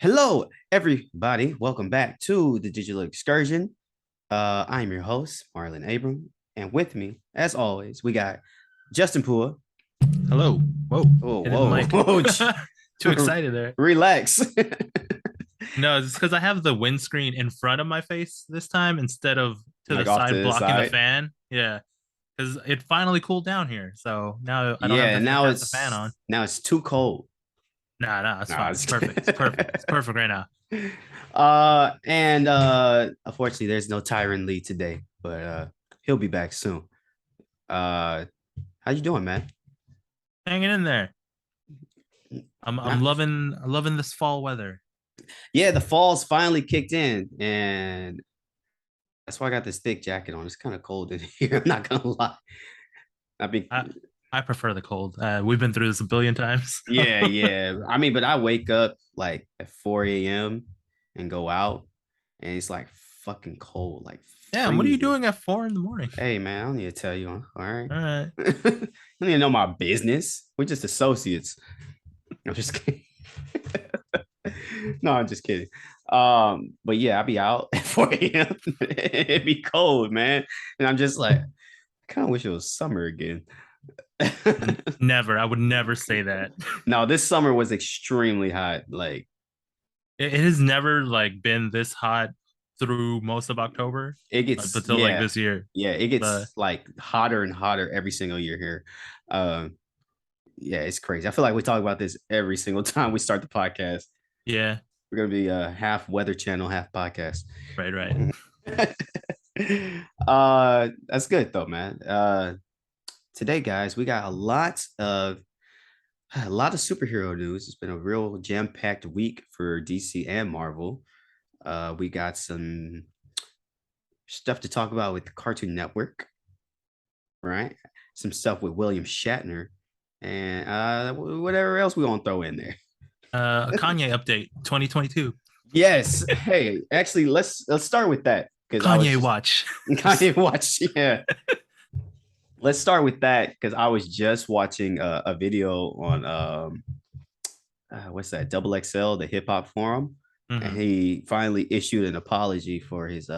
Hello, everybody. Welcome back to the Digital Excursion. I'm your host, Marlon Abram, and with me, as always, we got Justin Pua. Hello. Whoa. Oh, Hitting the whoa, mic. whoa. Too excited there. Relax. No, it's because I have the windscreen in front of my face this time instead of to the Like off to side the blocking the side. fan. Yeah. Because it finally cooled down here. So now I don't have Yeah, to now have the fan it's on. now it's too cold. Nah, it's Nah, fine. It's perfect. It's perfect. It's perfect right now. and unfortunately there's no Tyron Lee today, but he'll be back soon. How you doing, man? Hanging in there. I'm Not loving this fall weather. Yeah, the fall's finally kicked in, and that's why I got this thick jacket on. It's kind of cold in here. I'm not gonna lie. I mean, I I prefer the cold. We've been through this a billion times. yeah. I mean, but I wake up like at 4 a.m. and go out, and it's like fucking cold, like Damn, what are you freezing. doing at 4 in the morning? Hey, man, I don't need to tell you. All right. All right. You don't need to know my business. We're just associates. I'm just kidding. No, I'm just kidding. But yeah, I'll be out at 4 a.m. It'd be cold, man. And I'm just like, I kind of wish it was summer again. Never. I would never say that. No, this summer was extremely hot. Like It has never like been this hot through most of October it gets, until like yeah, this year. yeah, it But gets like hotter and hotter every single year here. Yeah, it's crazy. I feel like we talk about this every single time we start the podcast. yeah, We're gonna be half Weather Channel, half podcast. right. That's good though, man. Today, guys, we got a lot of superhero news. It's been a real jam-packed week for DC and Marvel. We got some stuff to talk about with the Cartoon Network, right? Some stuff with William Shatner, and whatever else we gonna throw in there. A Kanye update 2022. Yes. Hey, actually, let's start with that because I was Kanye just Watch. Kanye Watch. Yeah, let's start with that because I was just watching a video on what's that, Double XL, the hip hop forum, and Mhm. he finally issued an apology for his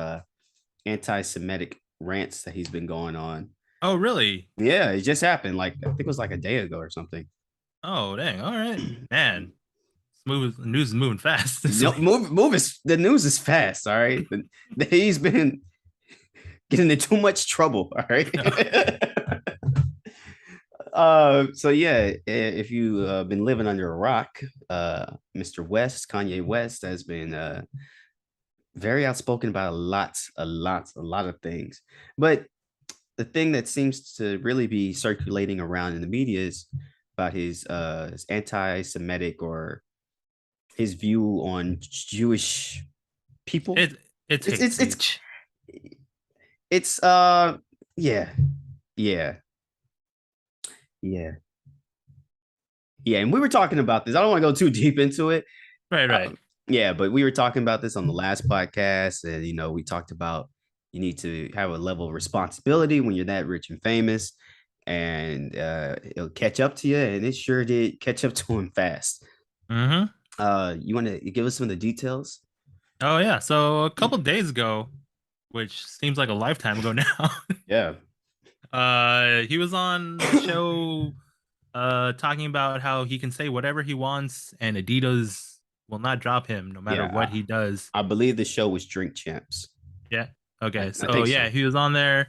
anti-Semitic rants that he's been going on. Oh, really? Yeah, it just happened. Like I think it was like a day ago or something. Oh, dang. All right, man. Smooth news is moving fast this No, week. move is the news is fast. All right, he's been getting in too much trouble. All right. So yeah, if you been living under a rock, Mr. West, Kanye West has been very outspoken about a lot of things. But the thing that seems to really be circulating around in the media is about his anti-Semitic or his view on Jewish people. It it's It's hate it's it's speech. it's yeah, yeah, yeah. Yeah, and we were talking about this. I don't want to go too deep into it. Right. Yeah, but we were talking about this on the last podcast, and we talked about you need to have a level of responsibility when you're that rich and famous, and it'll catch up to you, and it sure did catch up to him fast. Mm-hmm. You want to give us some of the details? Oh yeah. So a couple days ago, which seems like a lifetime ago now, Yeah. he was on a show talking about how he can say whatever he wants and Adidas will not drop him no matter Yeah, what he does. I believe the show was Drink Champs. Yeah. Okay. I So think yeah, so. he was on there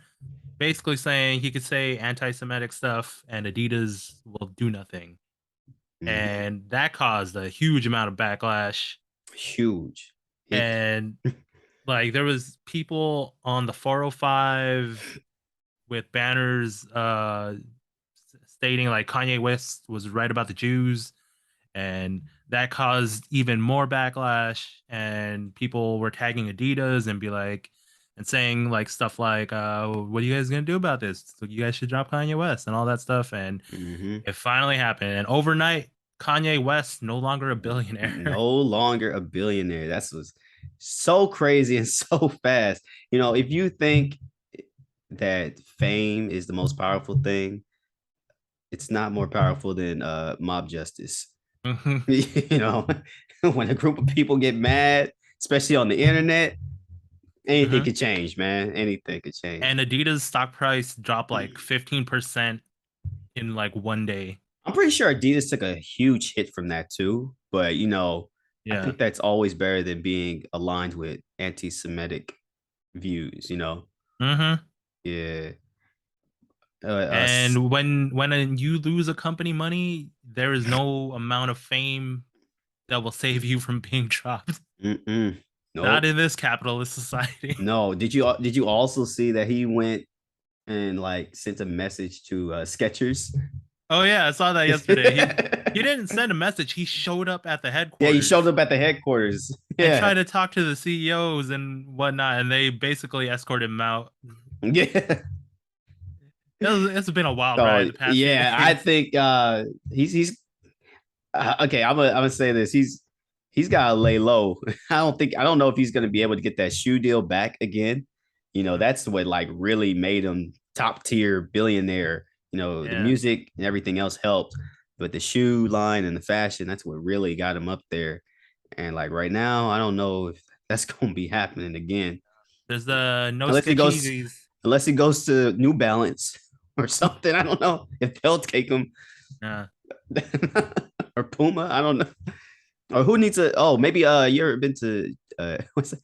basically saying he could say anti-Semitic stuff and Adidas will do nothing. Mhm. And that caused a huge amount of backlash. Huge. It, And like there was people on the 405 with banners stating like Kanye West was right about the Jews, and that caused even more backlash. And people were tagging Adidas and be like, and saying like stuff like, "What are you guys gonna do about this? So you guys should drop Kanye West and all that stuff." And mhm. it finally happened. And overnight, Kanye West no longer a billionaire. No longer a billionaire. That's was so crazy and so fast. If you think that fame is the most powerful thing, it's not more powerful than mob justice. you know when a group of people get mad, especially on the internet, anything Hmm. could change, man. Anything could change. And Adidas stock price dropped like 15% in like one day. I'm pretty sure Adidas took a huge hit from that too, but I Yeah. think that's always better than being aligned with anti-Semitic views. Hmm. Yeah. And when you lose a company money, there is no amount of fame that will save you from being dropped. Mm-mm. Not Nope. in this capitalist society. No. Did you also see that he went and like sent a message to Skechers? Oh yeah, I saw that yesterday. He didn't send a message. He showed up at the Yeah, he showed headquarters up at the headquarters. and Yeah. tried to talk to the CEOs and whatnot, and they basically escorted him out. Yeah. It's been a wild So ride the past few yeah, I days. think he's okay. I'm gonna say this. He's got to lay low. I don't know if he's gonna be able to get that shoe deal back again. That's what like really made him top tier billionaire. The Yeah, music and everything else helped, but the shoe line and the fashion, that's what really got him up there. And like right now, I don't know if that's gonna be happening again. there's the no Unless he sketch goes Yeezys. unless he goes to New Balance or something. I don't know if they'll take him. Yeah. Or Puma. I don't know. Or who needs a? Oh, maybe you ever been to what's it?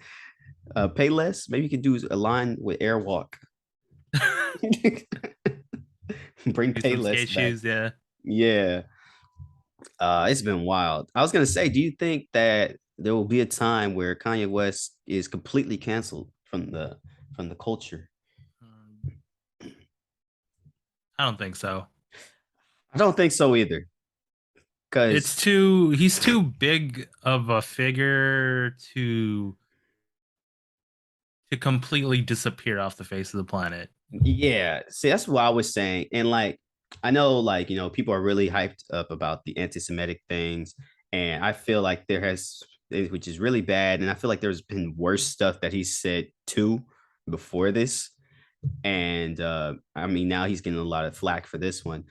Payless? Maybe you could do a line with Airwalk. Bring Do some Payless skate back. shoes, yeah. Yeah. It's been wild. I was gonna say, do you think that there will be a time where Kanye West is completely canceled from the culture? Um, I don't think so. I don't think so either. It's Cause too he's too big of a figure to completely disappear off the face of the planet. yeah, see, that's what I was saying. And like, I know, like, people are really hyped up about the anti-Semitic things. And I feel like which is really bad. And I feel like there's been worse stuff that he said too before this. And I mean, now he's getting a lot of flack for this one.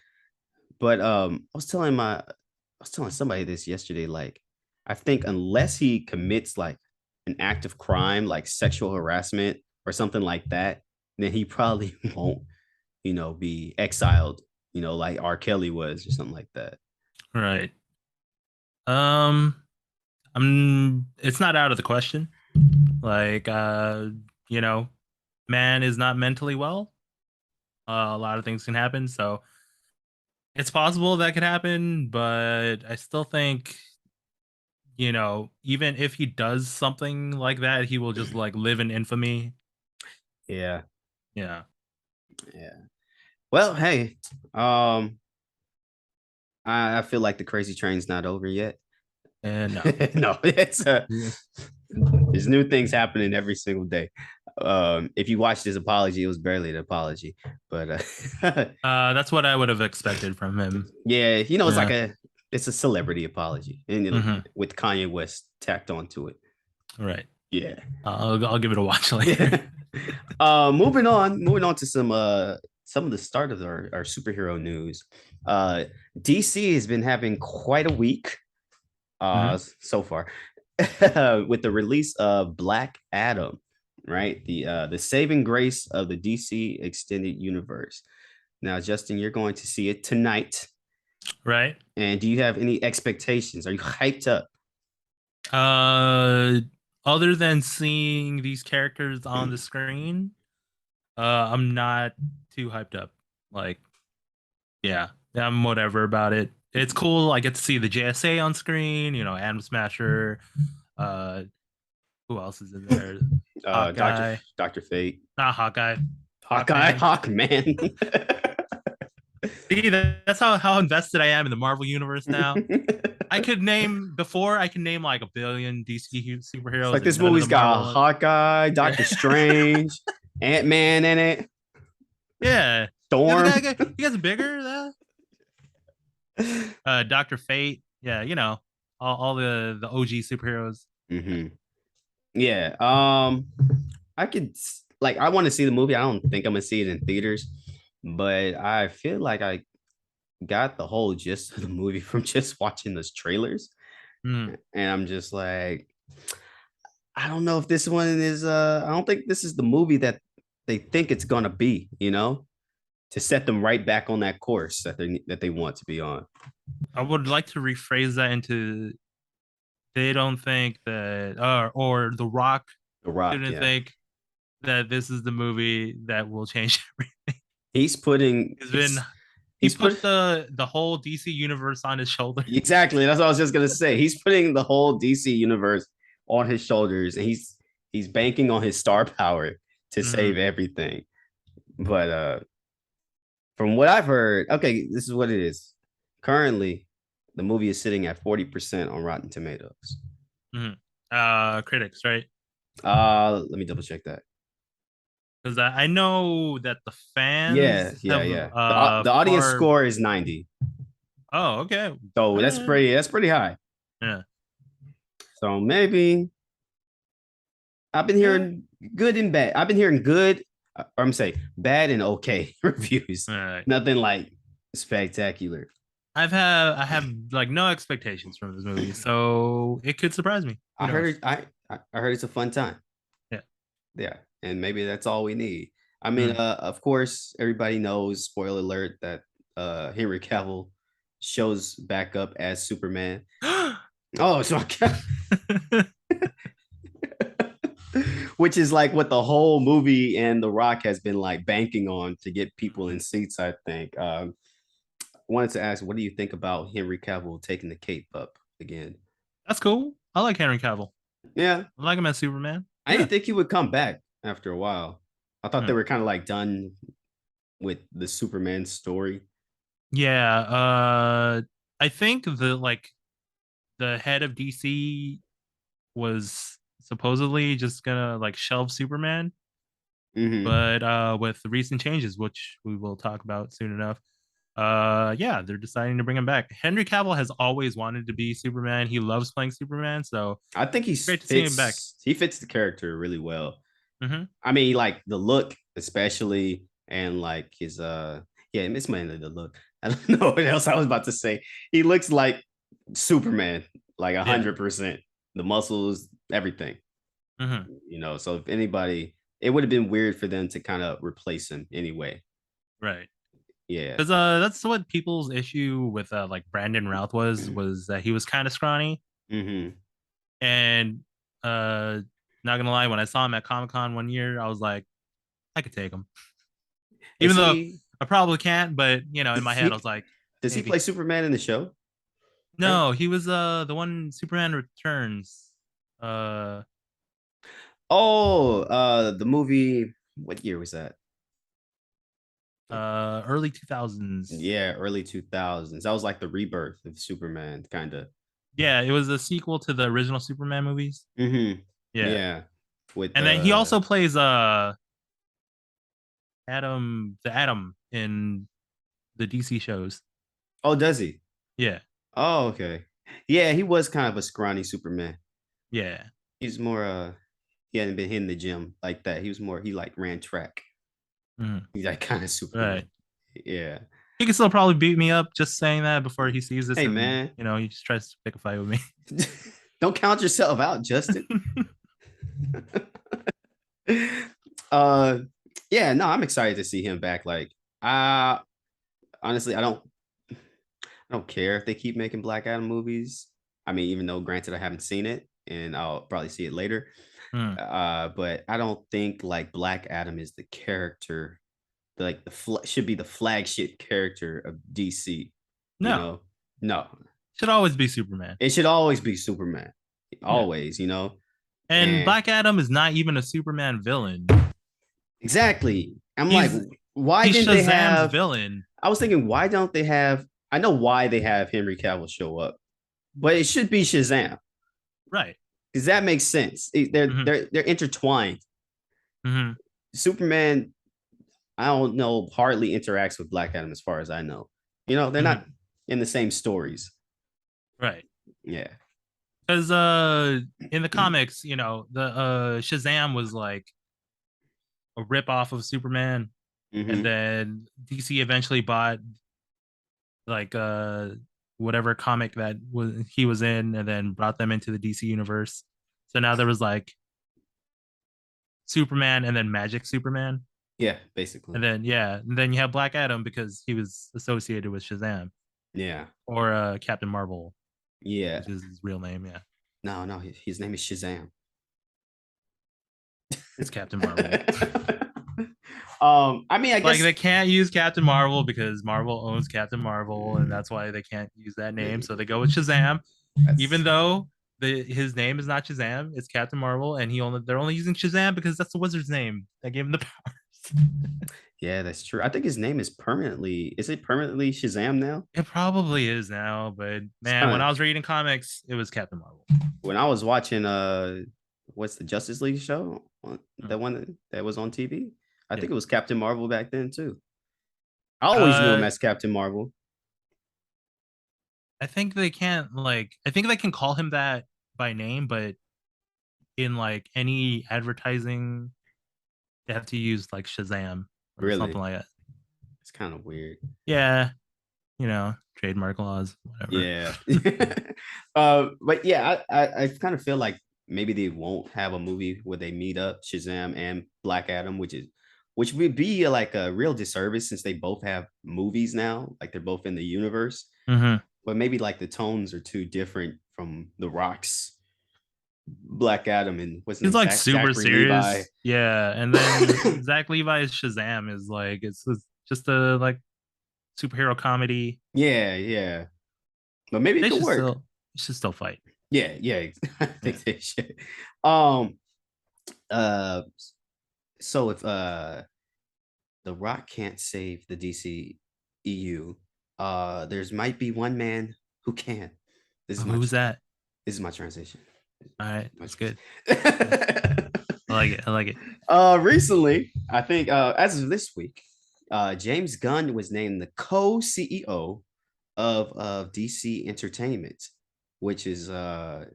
But I was telling somebody this yesterday. Like, I think unless he commits like an act of crime, like sexual harassment or something like that, then he probably won't, be exiled, like R. Kelly was or something like that. Right. Um it's not out of the question. Like you know, man is not mentally well. A lot of things can happen, so it's possible that could happen, but I still think, even if he does something like that, he will just like live in infamy. Yeah, Yeah. yeah. Well, hey, um, I feel like the crazy train's not over yet. And no. No, there's new things happening every single day. If you watch this apology, it was barely an apology, but That's what I would have expected from him. yeah, it's like Yeah. it's a celebrity apology, and Hmm. with Kanye West tacked onto it. Right. Yeah, I'll give it a watch later. yeah. Moving on to some of the start of our superhero news. Uh, DC has been having quite a week Hmm. so far with the release of Black Adam, right? The saving grace of the DC extended universe. Now, Justin, you're going to see it tonight. Right. And do you have any expectations? Are you hyped up? Uh, Other than seeing these characters on the screen, I'm not too hyped up. Like, yeah, I'm whatever about it. It's cool. I get to see the JSA on screen. Atom Smasher. Uh, who else is in there? Doctor Hawkeye. Doctor Fate, Not Hawkeye. Hawkeye, Hawkman. Hawkman. See, that's how invested I am in the Marvel universe now. I can name like a billion DC It's superheroes like and this none of the movie's got Marvel ones. Hawkeye, Yeah. Doctor Strange, Ant-Man in it, Yeah. Yeah, Storm. he gets bigger. Doctor Fate. Yeah, all the OG superheroes. Hmm. Yeah. I could like I want to see the movie. I don't think I'm gonna see it in theaters, but I feel like I got the whole gist of the movie from just watching those trailers. Mm. and I'm just like, I don't know if this one is. I don't think this is the movie that they think it's gonna be. To set them right back on that course that they want to be on. I would like to rephrase that into they don't think that, or The Rock The Rock, didn't yeah, think that this is the movie that will change everything. he's putting He's been he's he he's put put the whole DC universe on his shoulders. exactly. That's what I was just gonna say. He's putting the whole DC universe on his shoulders, and he's banking on his star power to save Mm, everything. But from what I've heard, okay, this is what it is. Currently, the movie is sitting at 40% on Rotten Tomatoes. mm. Critics, right? Let me double check that. Because I know that the Yeah, fans yeah, have yeah. The audience far. score is 90. Oh, okay. So that's Uh, pretty high. yeah, So maybe I've been yeah. hearing good and bad. I've been hearing good, or I'm saying bad and okay reviews. All right. Nothing like spectacular. I have like no expectations from this movie, so it could surprise me. Who I knows? heard I heard it's a fun time. Yeah. Yeah, and maybe that's all we need. I mean, Mm. of course, everybody knows. Spoiler alert: that Henry Cavill shows back up as Superman. Oh, so which is like what the whole movie and The Rock has been like banking on to get people in seats. I think. Wanted to ask, what do you think about Henry Cavill taking the cape up again? That's cool. I like Henry Cavill. Yeah, I like him as Superman. I Yeah. didn't think he would come back after a while. I thought they Mm. were kind of like done with the Superman story. Yeah. I think the head of DC was supposedly just gonna like shelve Superman, Hmm. but with the recent changes, which we will talk about soon enough, yeah, they're deciding to bring him back. Henry Cavill has always wanted to be Superman. He loves playing Superman, so I think great to see him back. he fits the character really well. Hmm. I mean, like the look, especially, and like his yeah, it's mainly the look. I don't know what else I was about to say. He looks like Superman, like a Yeah. 100%. The muscles, everything. Hmm. So if anybody, it would have been weird for them to kind of replace him anyway. Right. Yeah. Because that's what people's issue with like Brandon Routh was that he was kind of scrawny. Hmm. And uh not gonna lie, when I saw him at Comic Con one year, I was like, I could take him. Is Even though he I probably can't, but in my does head I he was like, does he play maybe. Superman in the show? Right? No, he was the one Superman Returns. Uh Oh, the movie. What year was that? Like, Early 2000s. yeah, early 2000s. That was like the rebirth of Superman, kind of. Yeah, it was a sequel to the original Superman movies. Hmm. Yeah. Yeah, with And then he also plays Atom in the DC shows. oh, does he? Yeah. Oh, okay. Yeah, he was kind of a scrawny Superman. Yeah. He's more he hadn't been hitting the gym like that. He was more he like ran track. Mhm. He's that kind of Right. Superman. Yeah. He can still probably beat me up just saying that before he sees this Hey and man, he just tries to pick a fight with me. don't count yourself out, Justin. uh yeah, no, I'm excited to see him back. Like, honestly, I don't care if they keep making Black Adam movies. I mean, even though granted I haven't seen it and I'll probably see it later. Hmm. But I don't think like Black Adam is the character, like should be the flagship character of DC. You No, know, no, should always be Superman. it should always be Superman, Yeah. always. And And Black Adam is not even a Superman villain. exactly, I'm like, He's why he's didn't they Shazam's have? villain. I was thinking, why don't they have? I know why they have Henry Cavill show up, but it should be Shazam Right. because that makes sense. They're Hmm. they're they're intertwined. Hmm. Superman, I don't know, hardly interacts with Black Adam as far as I know. They're Hmm. not in the same stories. Right. Yeah. Because in the comics, the Shazam was like a rip off of Superman, and Hmm. then DC eventually bought like whatever comic that he was in, and then brought them into the DC universe. So now there was like Superman and then Magic Superman. Yeah, basically. And then yeah, and then you have Black Adam because he was associated with Shazam Yeah. or Captain Marvel, Yeah. which is his real name. Yeah, No, no, his name is Shazam. it's Captain Marvel. I mean, I Like guess they can't use Captain Marvel because Marvel owns Captain Marvel, and that's why they can't use that name. So they go with Shazam, even that's though his name is not Shazam, it's Captain Marvel, and they're only using Shazam because that's the wizard's name that gave him the powers. yeah, that's true. I think his name is it permanently Shazam now? It probably is now, but It's man, when kind I of was reading comics, it was Captain Marvel. when I was watching what's the Justice League show? Mm. The one that was on TV? I Yeah. think it was Captain Marvel back then too. I always knew him Uh, as Captain Marvel. I think they can't like. I think they can call him that by name, but in like any advertising, they have to use like Shazam or something Really. like that. It's kind of weird. Yeah, trademark laws, whatever. Yeah. But yeah, I kind of feel like maybe they won't have a movie where they meet up Shazam and Black Adam, which would be like a real disservice since they both have movies now, like they're both in the universe. Mm-hmm. But maybe like the tones are too different from The Rock's Black Adam and what's his He's name, like super Zachary Levi. serious. Yeah, and then Zach Levi's Shazam is like it's just a like superhero comedy. Yeah, yeah. But maybe it They could should work. still they should still fight. Yeah, yeah. I Yeah. think they should. Um, uh, so if The Rock can't save the DC EU, there's might be one man who can. This is my Who's that? this is my transition. All right, My that's good. Yeah, transition. I like it. I like it. Recently, I think as of this week, James Gunn was named the co-CEO of DC Entertainment, which is I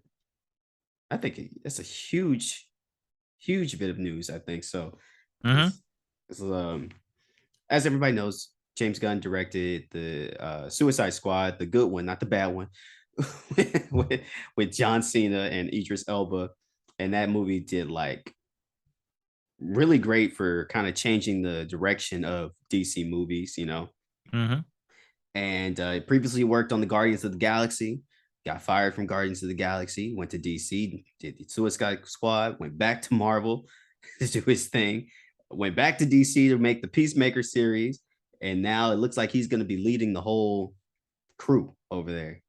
think that's a huge bit of news. I think so. Mm-hmm. It's, as everybody knows, James Gunn directed the Suicide Squad, the good one, not the bad one, with John Cena and Idris Elba, and that movie did like really great for kind of changing the direction of DC movies, you know. Mm-hmm. And previously worked on the Guardians of the Galaxy, got fired from Guardians of the Galaxy, went to DC, did the Suicide Squad, went back to Marvel to do his thing, went back to DC to make the Peacemaker series, and now it looks like he's going to be leading the whole crew over there.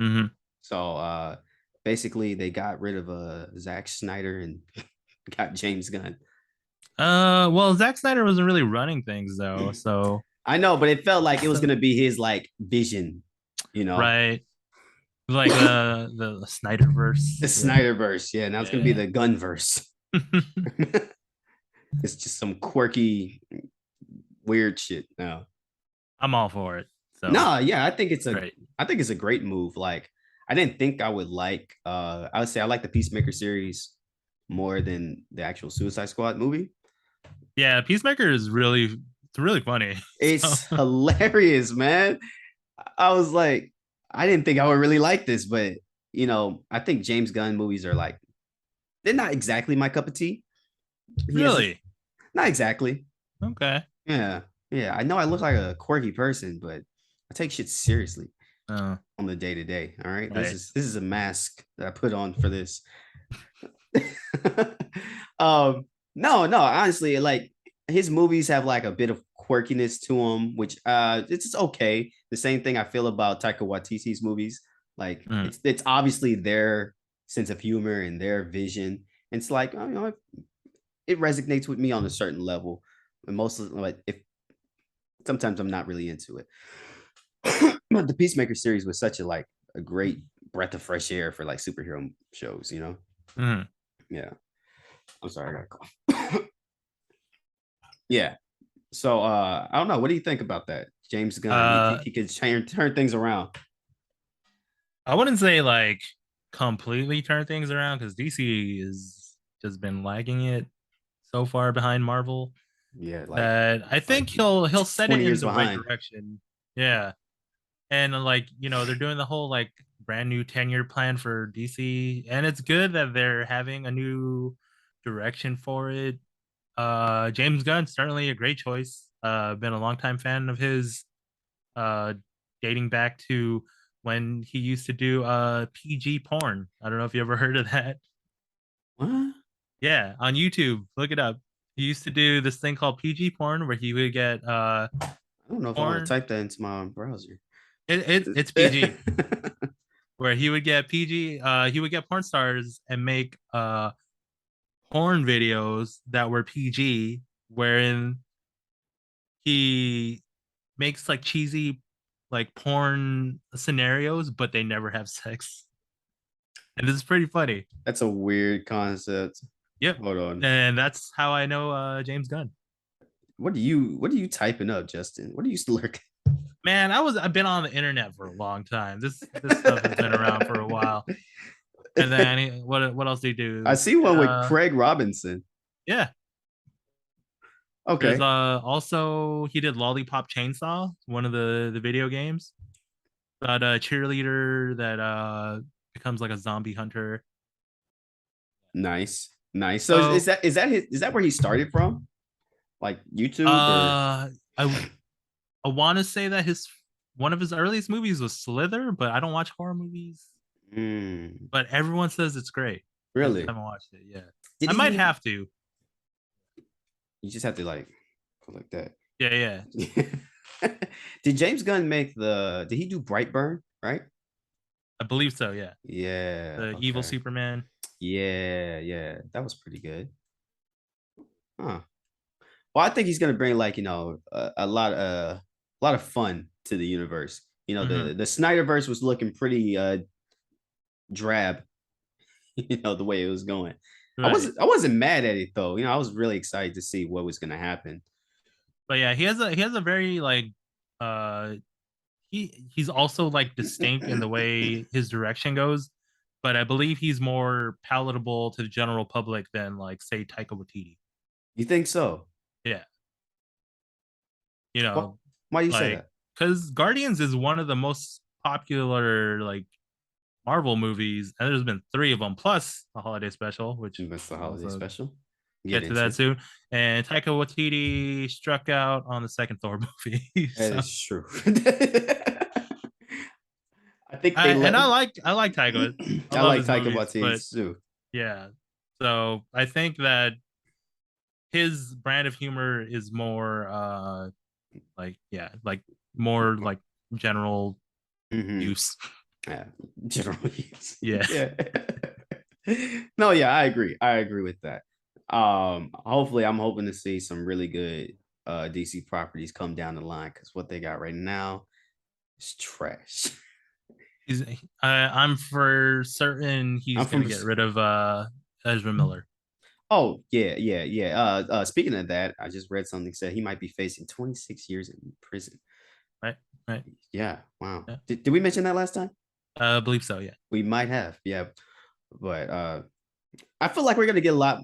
Mm-hmm. So basically, they got rid of Zack Snyder and got James Gunn. Well, Zack Snyder wasn't really running things though, so I know, but it felt like it was so going to be his like vision, you know. right, like the The Snyderverse. Yeah, Snyderverse, yeah. Now it's gonna be yeah. the Gunverse. It's just some quirky, weird shit now. I'm all for it. So No, yeah, great. I think it's a great move. Like, I didn't think I would like. I would say I like the Peacemaker series more than the actual Suicide Squad movie. Yeah, Peacemaker is really funny. So It's hilarious, man. I was like, I didn't think I would really like this, but you know, I think James Gunn movies are like they're not exactly my cup of tea. He has really not exactly. okay. Yeah. Yeah. I know I look like a quirky person, but I take shit seriously Uh, on the day to day. All right. right. This is a mask that I put on for this. No, no, honestly, like his movies have like a bit of quirkiness to them, which it's okay. The same thing I feel about Taika Waititi's movies. Like Mm, it's obviously their sense of humor and their vision. And it's like, oh, you know, it resonates with me on a certain level. And most of like if sometimes I'm not really into it. But the Peacemaker series was such a like a great breath of fresh air for like superhero shows, you know? mm. Yeah. I'm sorry, I got a call. Yeah. So I don't know. What do you think about that? James Gunn. You think Uh, he could turn things around? I wouldn't say like completely turn things around because DC is just been lagging it so far behind Marvel Yeah, that I like think he'll set it 20 in years the right behind. direction. Yeah, and like they're doing the whole like brand new 10-year plan for DC, and it's good that they're having a new direction for it. James Gunn, certainly a great choice. Been a longtime fan of his, uh dating back to when he used to do PG porn. I don't know if you ever heard of that. What? Yeah, on YouTube, look it up. He used to do this thing called PG porn where he would get I don't know if I want to porn. type that into my browser. It's PG, where he would get PG. He would get porn stars and make porn videos that were PG, wherein he makes like cheesy like porn scenarios, but they never have sex. And this is pretty funny. That's a weird concept. Yep. Hold on. And that's how I know James Gunn. What are you typing up, Justin? What are you lurking? Man, I've been on the internet for a long time. This stuff has been around for a while. And then what else do you I do? see one with Craig Robinson. Yeah. There's Okay. also he did Lollipop Chainsaw, one of the video games. About a cheerleader that becomes like a zombie hunter. Nice. Nice. So is So that is that where he started from? Like YouTube or I want to say that his one of his earliest movies was Slither, but I don't watch horror movies. But everyone says it's great. I just really? haven't watched it. Yeah, Did I he might do have to. you just have to like go like that. Yeah, yeah. Did James Gunn make did he do Brightburn, right? I believe so. Yeah, Yeah, the evil okay. Superman. Yeah, yeah. That was pretty good. Huh. Well, I think he's gonna bring like, a lot of fun to the universe. Hmm. The Snyderverse was looking pretty drab, the way it was going. I Right. wasn't I wasn't mad at it though. I was really excited to see what was gonna happen. But yeah, he has a very like uh he's also like distinct in the way his direction goes, but I believe he's more palatable to the general public than like say Taika Waititi. You think so? Yeah, you What know, why do you say like that? because Guardians is one of the most popular like Marvel movies, and there's been three of them plus a holiday special, which That's the we'll holiday also special. Get get to that into. soon. And Taika Waititi struck out on the second Thor movie, That so is true. I think they and let I like Taika. I I love like his Taika movies, Waititi but too. yeah. So I think that his brand of humor is more like yeah, like more like general Mm-hmm. use. Yeah, general use. Yeah. Yeah. No, yeah, I agree. I agree with that. Hopefully, I'm hoping to see some really good DC properties come down the line because what they got right now is trash. He's I'm for certain I'm he's from. gonna get rid of Ezra Miller. Oh yeah, yeah, yeah. Speaking of that, I just read something said he might be facing 26 years in prison. Right? Right. Yeah, wow. Yeah. Did we mention that last time? I believe so, yeah. We might have, yeah. But I feel like we're gonna get a lot.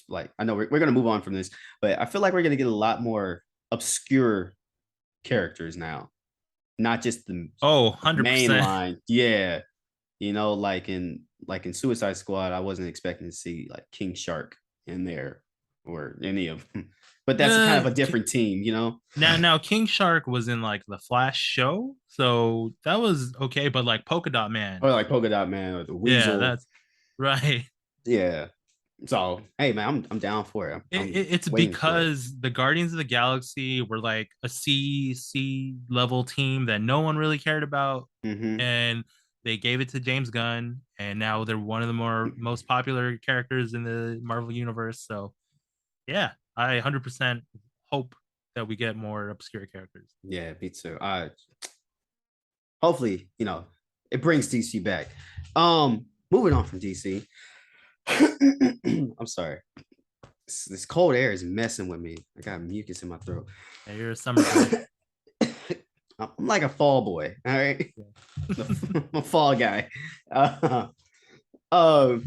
Like I know we're gonna move on from this, but I feel like we're gonna get a lot more obscure characters now, not just the Oh, main 100%. line. Yeah, like in Suicide Squad, I wasn't expecting to see like King Shark in there or any of them. But that's kind of Uh, a different team. now King Shark was in like the Flash show, so that was okay, but like Polka Dot Man. Or like Polka Dot Man or the Yeah, Weasel. that's right. Yeah. So hey man, I'm down for it. I'm It's waiting for it. because the Guardians of the Galaxy were like a C level team that no one really cared about, Mm-hmm. and they gave it to James Gunn, and now they're one of the most popular characters in the Marvel universe. So yeah, I 100% hope that we get more obscure characters. Yeah, me too. Hopefully, it brings DC back. Moving on from DC. I'm sorry. This cold air is messing with me. I got mucus in my throat. Yeah, you're a summer boy. I'm like a fall boy. All right. Yeah. I'm a fall guy. Uh, uh,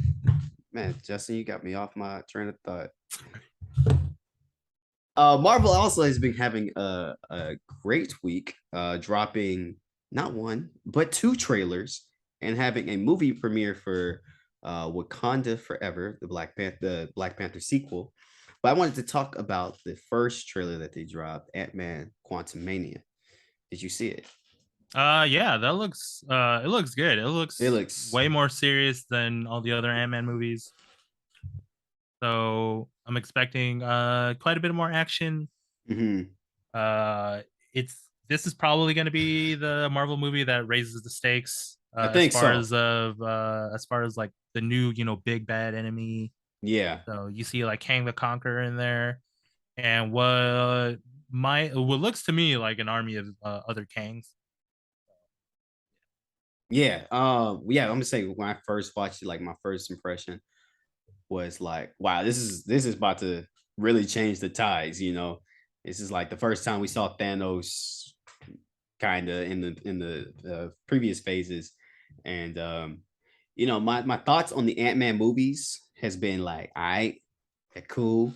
man, Justin, you got me off my train of thought. Marvel also has been having a great week, dropping not one, but two trailers, and having a movie premiere for Wakanda Forever, the Black Panther sequel. But I wanted to talk about the first trailer that they dropped, Ant-Man Quantumania. Did you see it? Yeah, that looks it looks good. It It looks looks. way more serious than all the other Ant-Man movies. So I'm expecting quite a bit more action. Mhm. Uh it's this is probably going to be the Marvel movie that raises the stakes I think so. as far as like the new, big bad enemy. Yeah. So you see like Kang the Conqueror in there, and what looks to me like an army of other Kangs. Yeah. Yeah, I'm gonna say when I first watched it, like my first impression was like, wow, this is about to really change the tides, you know. This is like the first time we saw Thanos kind of in the previous phases. And my thoughts on the Ant-Man movies has been like, all right, they're cool.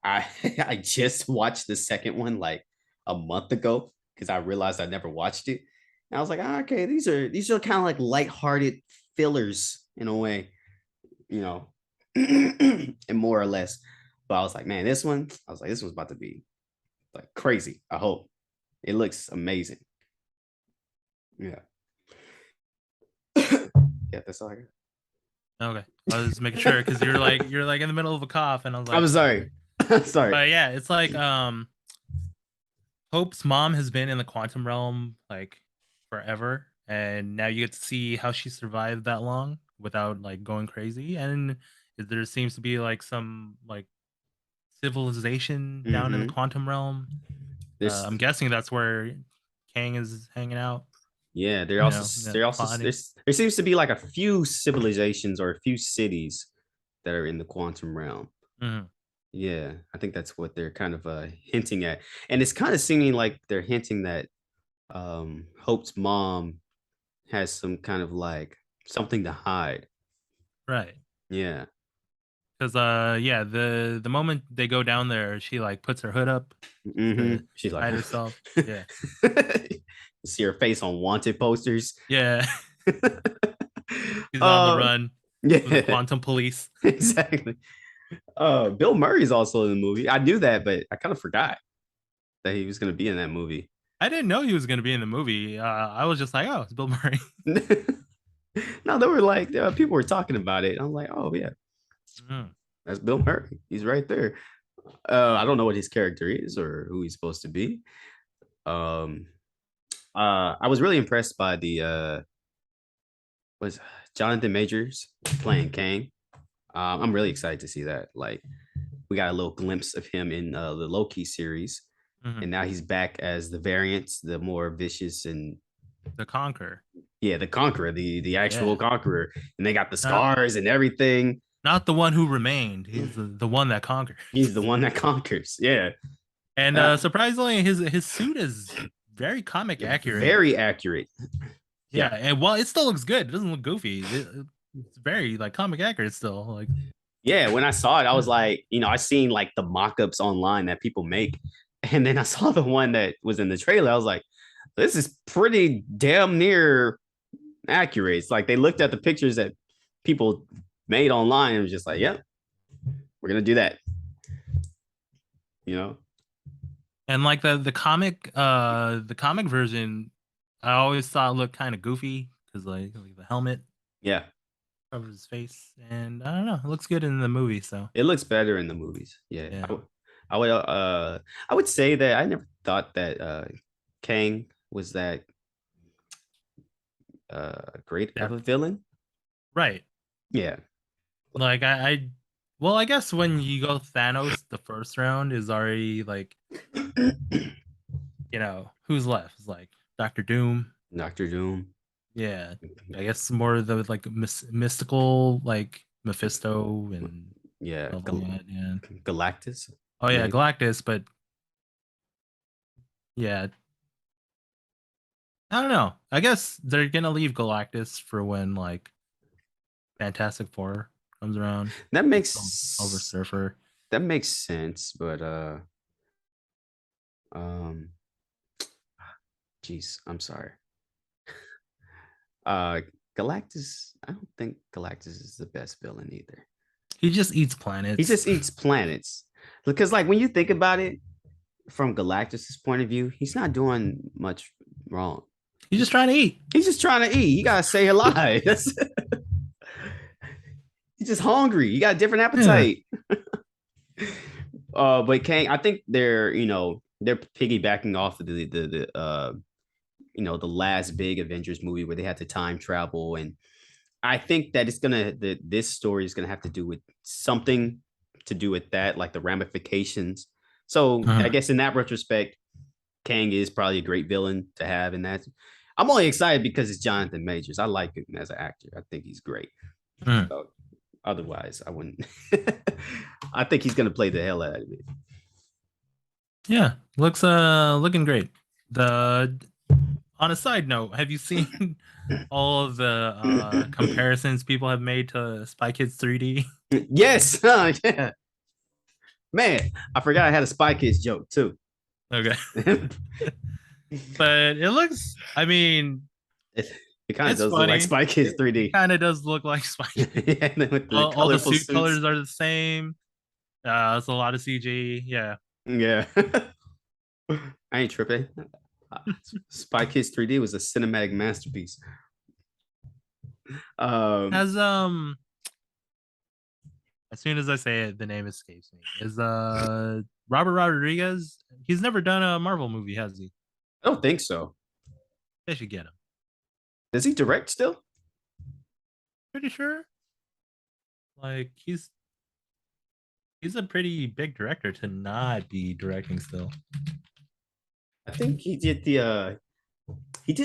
I I just watched the second one like a month ago because I realized I never watched it. And I was like, okay, these are kind of like lighthearted fillers in a way, you know, and more or less. But I was like, man, this one's about to be like crazy. I hope it looks amazing. Yeah, yeah, that's all I got. Okay, I was making sure because you're like in the middle of a cough, and I was I'm like, okay. sorry. Sorry. But yeah, it's like Hope's mom has been in the quantum realm like forever, and now you get to see how she survived that long without like going crazy. And there seems to be like some like civilization down in the Mm-hmm. quantum realm. I'm There's guessing that's where Kang is hanging out. yeah, Yeah, there also plotting. there seems to be like a few civilizations or a few cities that are in the quantum realm. Mhm. Yeah, I think that's what they're kind of hinting at. And it's kind of seeming like they're hinting that Hope's mom has some kind of like something to hide. Right. Yeah. Because yeah, the moment they go down there, she like puts her hood up just to She's like, hide herself. Yeah. see her face on wanted posters. Yeah. She's on the uh, run from the yeah, quantum police. exactly. Bill Murray's also in the movie. I knew that, but I kind of forgot that he was going to be in that movie. I didn't know he was going to be in the movie. I was just like, oh, it's Bill Murray. No, they were like, people were talking about it. I'm like, oh yeah, Mm. that's Bill Murray. He's right there. I don't know what his character is or who he's supposed to be. Um, I was really impressed by the was Jonathan Majors playing Kang. I'm really excited to see that. Like, we got a little glimpse of him in the Loki series, Hmm. and now he's back as the variant, the more vicious and The Conqueror. yeah, the Conqueror, the actual Yeah. Conqueror, and they got the Not scars and everything. not the one who remained. He's the one that conquers. He's the one that conquers. Yeah, And uh, surprisingly, his suit is very comic accurate. very accurate. Yeah, Yeah, and well, it still looks good. It doesn't look goofy. It's very like comic accurate still. Like, yeah. When I saw it, I was yeah. like, I seen like the mock-ups online that people make, and then I saw the one that was in the trailer. I was like, this is pretty damn near accurate. It's like they looked at the pictures that people made online and was just like, yep, we're gonna do that. You know? And like the comic version, I always thought it looked kind of goofy because like the helmet Yeah. covers his face, and I don't know, it looks good in the movie. So It looks better in the movies. Yeah. yeah, I would I would say that I never thought that Kang was that great of yeah, a villain. right. Yeah. Like well, I guess when you go Thanos, the first round is already like who's left? It's like Doctor Doom. Doctor Doom. Yeah, I guess more of the like mystical like Mephisto and Yeah. all that. Yeah. Galactus, Oh yeah, maybe. Galactus, but yeah, I don't know. I guess they're gonna leave Galactus for when like Fantastic Four comes around. That Silver makes Surfer. that makes sense, but um geez, I'm sorry. Uh, Galactus. I don't think Galactus is the best villain either. He just eats He planets. just eats planets. Because like when you think about it from Galactus's point of view, he's not doing much wrong. He's just trying to eat. He's just trying to eat. He gotta stay alive. He's just hungry. He got a different Yeah. appetite. But Kang, I think they're piggybacking off of the last big Avengers movie where they had to time travel, and I think that this story is gonna have to do with something to do with that, like the ramifications. So I Uh-huh. guess in that retrospect, Kang is probably a great villain to have in that. I'm only excited because it's Jonathan Majors. I like him as an actor. I think he's great. Uh-huh. So otherwise, I wouldn't. I think he's gonna play the hell out of it. Yeah, looks looking great. The On a side note, have you seen all of the comparisons people have made to Spy Kids 3D? Yes, yeah, man. I forgot I had a Spy Kids joke too. Okay. it, But it looks, I mean, it kind of it's does look like funny. Spy Kids It 3D. kind of does look like Spy Kids. Yeah, with the All the colorful suit suits. colors are the same. It's a lot of CG. Yeah. Yeah, I ain't tripping. Spy Kids 3D was a cinematic masterpiece. Um, Has as soon as I say it, the name escapes me. Is Robert Rodriguez? He's never done a Marvel movie, has he? I don't think so. They should get him. Does he direct still? Pretty sure. Like he's a pretty big director to not be directing still. I think he did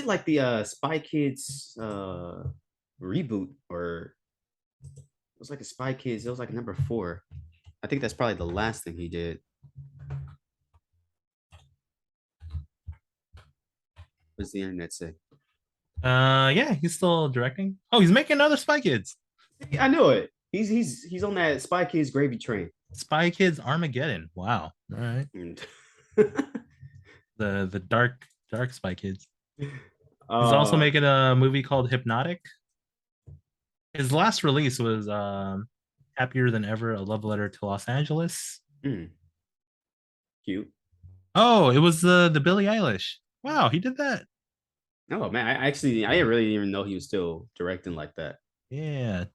like the Spy Kids reboot, or it was like a Spy Kids. It was like number 4. I think that's probably the last thing he did. What does the internet say? Yeah, he's still directing. Oh, he's making another Spy Kids. I knew it. He's on that Spy Kids gravy train. Spy Kids Armageddon. Wow. All right. The dark Spy Kids. He's also uh, making a movie called Hypnotic. His last release was Happier Than Ever, a love letter to Los Angeles. mm, cute. Oh, it was the Billie Eilish. Wow, he did that. Oh man, I didn't really even know he was still directing like that. Yeah,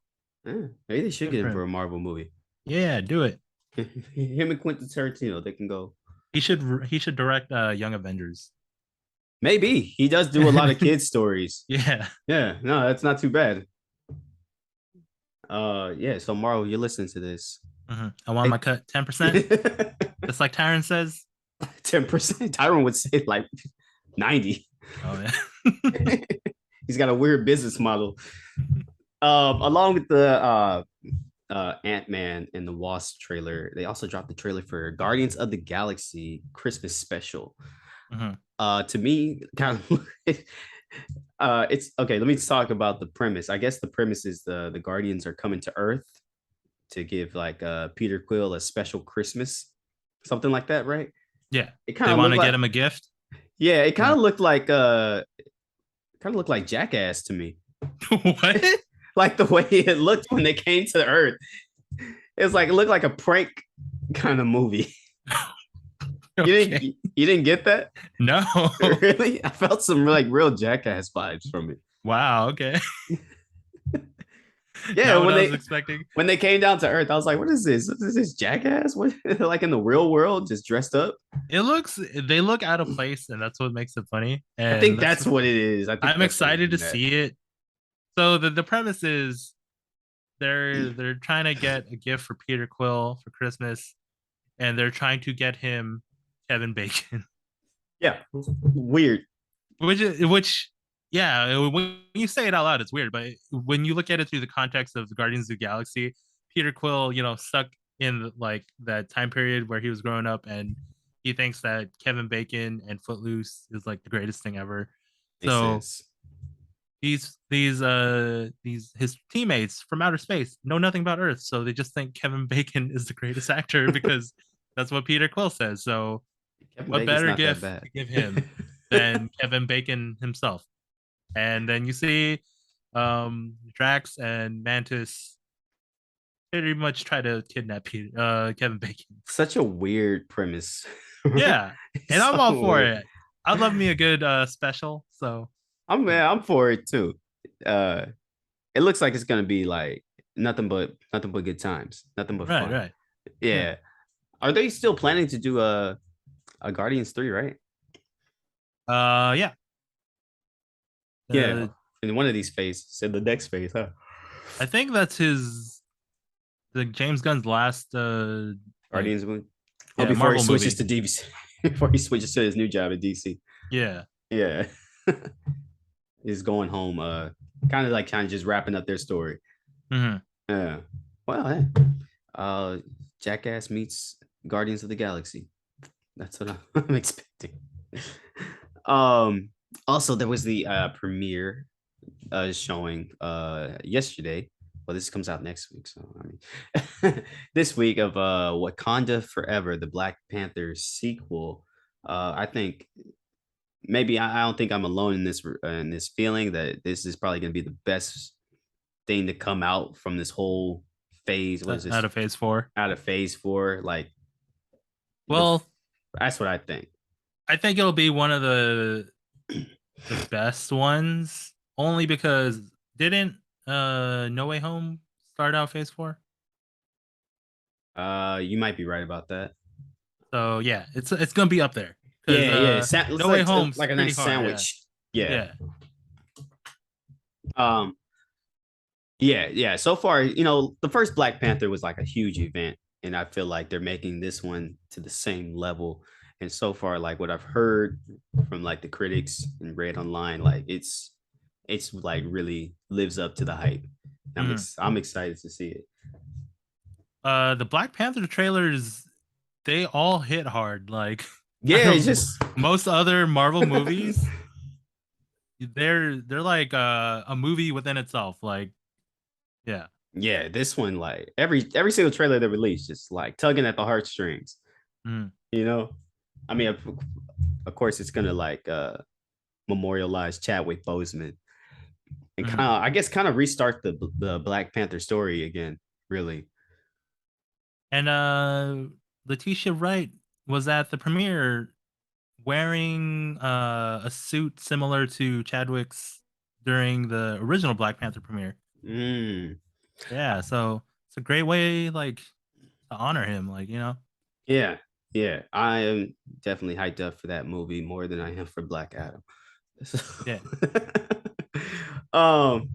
Maybe they should good get for him for him. a Marvel movie. Yeah, do it. Him and Quentin Tarantino, they can go. He should direct Young Avengers. Maybe he does do a lot of kids stories. Yeah. Yeah, no, that's not too bad. Yeah. So Marvel, you're listening to this. I want my cut 10%. Just like Tyron says. 10%. Tyron would say like 90. Oh yeah. He's got a weird business model. Along with the Ant-Man and the Wasp trailer, they also dropped the trailer for Guardians of the Galaxy Christmas special. To me, kind of it's okay. Let me talk about the premise. I guess the premise is the Guardians are coming to Earth to give like Peter Quill a special Christmas, something like that, right? Yeah. It kind They of want looked to get like him a gift. yeah, it Yeah. kind of looked like Jackass to me. What? Like the way it looked when they came to Earth. It looked like a prank kind of movie. Okay. You didn't get that? No. Really? I felt some like real Jackass vibes from it. Wow. Okay. Yeah, Not what I was expecting. when they came down to Earth, I was like, "What is this? What is this Jackass? What like in the real world, just dressed up?" They look out of place, and that's what makes it funny. I And think that's what it is. I think I'm that's what they're excited to getting at. see it. So the premise is they're trying to get a gift for Peter Quill for Christmas, and they're trying to get him Kevin Bacon. Yeah, weird. Which yeah, when you say it out loud, it's weird. But when you look at it through the context of the Guardians of the Galaxy, Peter Quill, stuck in like that time period where he was growing up, and he thinks that Kevin Bacon and Footloose is like the greatest thing ever. Makes So sense. these his teammates from outer space know nothing about Earth, so they just think Kevin Bacon is the greatest actor because that's what Peter Quill says. So Kevin what Bacon's better not that gift bad. to give him than Kevin Bacon himself? And then you see Drax and Mantis pretty much try to kidnap Kevin Bacon. Such a weird premise. Yeah, It's and I'm so all for weird. it. I'd love me a good special. So yeah, I'm for it too. Uh, it looks like it's gonna be like nothing but good times, nothing but right, fun. right. Yeah. Yeah. Are they still planning to do a Guardians 3, right? Yeah. Yeah. Uh, In one of these phases, said the next phase, huh? I think that's the James Gunn's last like Guardians movie. Oh, yeah before he Marvel switches movie. to DC, before he switches to his new job at DC. Yeah. Yeah. He's going home, kind of just wrapping up their story. Hmm. Yeah. Well, hey, uh, Jackass meets Guardians of the Galaxy. That's what I'm expecting. Um, Also there was the premiere showing yesterday. Well, this comes out next week, so I mean, this week of Wakanda Forever, the Black Panther sequel. I think maybe I don't think I'm alone in this feeling that this is probably going to be the best thing to come out from this whole phase. What is Out this? of Phase 4. Out of phase 4, like the Well, that's what I think. I think it'll be one of the best ones only because didn't No Way Home start out Phase 4? You might be right about that. So yeah, it's gonna be up there because Yeah, yeah. Looks No Way Home's like a pretty nice hard. Yeah, sandwich. Yeah. yeah. Um. Yeah, yeah. So far, the first Black Panther was like a huge event, and I feel like they're making this one to the same level. And so far, like what I've heard from like the critics and read online, like it's like really lives up to the hype. Mhm. I'm excited to see it. The Black Panther trailers, they all hit hard. Like out Yeah, it's of just most other Marvel movies, they're like a movie within itself. Like yeah. yeah, this one like every single trailer they released just like tugging at the heartstrings, Mhm. you know. I mean, of course, it's gonna like memorialize Chadwick Boseman and Mhm. I guess kind of restart the Black Panther story again. Really, And Letitia Wright was at the premiere wearing a suit similar to Chadwick's during the original Black Panther premiere. mm, Yeah, so it's a great way like to honor him, like, you know. yeah, yeah. I am definitely hyped up for that movie more than I am for Black Adam. So, Yeah. um,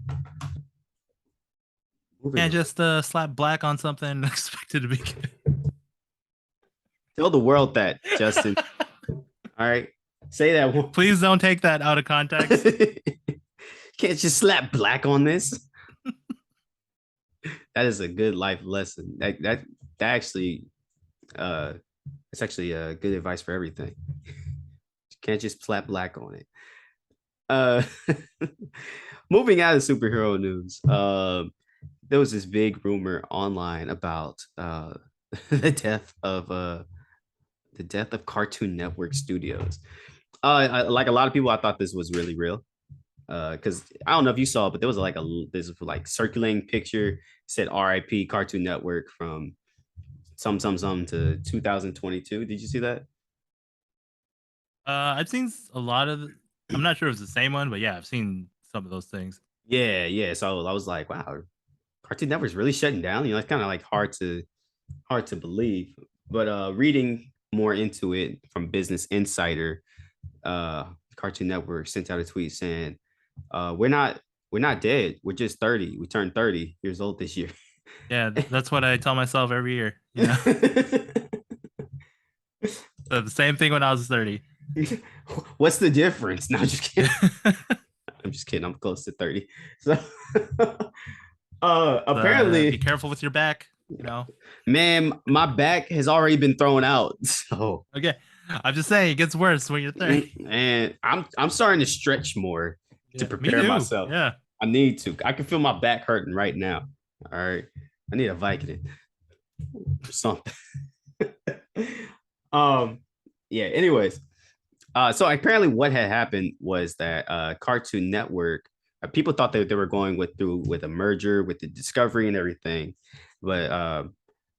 moving Can't on. just slap black on something and expect it to be good. Tell the world that, Justin. All right, say that one. Please don't take that out of context. Can't just slap black on this. That is a good life lesson. That actually uh it's actually good advice for everything. You can't just slap black on it. Uh Moving out of superhero news. There was this big rumor online about the death of Cartoon Network Studios. Like a lot of people, I thought this was really real. Because I don't know if you saw it, but there was like this like circulating picture said RIP Cartoon Network from some to 2022. Did you see that? I've seen a lot of I'm not sure if it's the same one, but yeah, I've seen some of those things. Yeah, yeah. So I was like, wow, Cartoon Network's really shutting down. It's kind of like hard to believe. But reading more into it from Business Insider, Cartoon Network sent out a tweet saying, we're not dead. We're just 30. We turned 30 years old this year." Yeah, that's what I tell myself every year, you know. So the same thing when I was 30. What's the difference? No, I'm just kidding. I'm just kidding. I'm close to 30. So Be apparently, careful with your back, you know. man, my back has already been thrown out. So Okay. I'm just saying it gets worse when you're 30. and I'm starting to stretch more to Yeah, me prepare too. myself. Yeah. I need to. I can feel my back hurting right now. All right. I need a Vicodin or something. um yeah, anyways. So apparently what had happened was that Cartoon Network people thought that they were going with a merger with the Discovery and everything, but